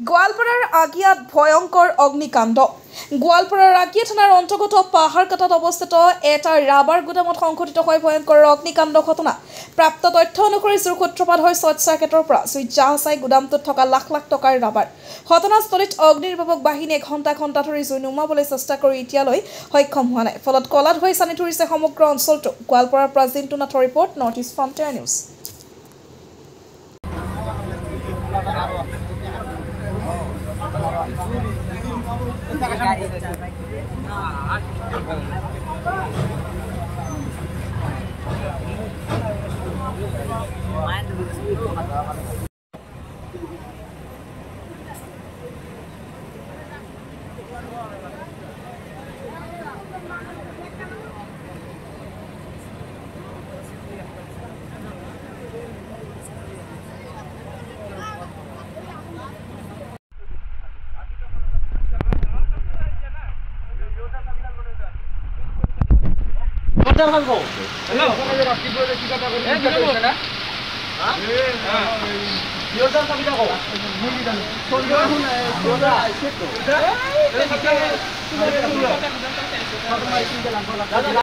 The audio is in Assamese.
গোৱালপাৰাৰ আগিয়াত ভয়ংকৰ অগ্নিকাণ্ড। গোৱালপাৰাৰ আগিয়া থানাৰ অন্তৰ্গত পাহাৰকাটাত অৱস্থিত এটা ৰাবাৰ গুদামত সংঘটিত হয় ভয়ংকৰ অগ্নিকাণ্ড ঘটনা। প্ৰাপ্ত তথ্য অনুসৰি জুইৰ সূত্ৰপাত হয় শ্বৰ্ট চাৰ্কিটৰ পৰা। জুইত জাহ চাই গুদামটোত থকা লাখ লাখ টকাৰ ৰাবাৰ। ঘটনাস্থলীত অগ্নিনিৰ্বাপক বাহিনীয়ে ঘণ্টা ঘণ্টা ধৰি জুই নুমুৱাবলৈ চেষ্টা কৰি এতিয়ালৈ সক্ষম হোৱা নাই। ফলত কলা ধুৱাই চানি ধৰিছে সমগ্ৰ অঞ্চলটো। গোৱালপাৰাৰ পৰা জিন্তু নাথৰ report, north east frontier news. Hello.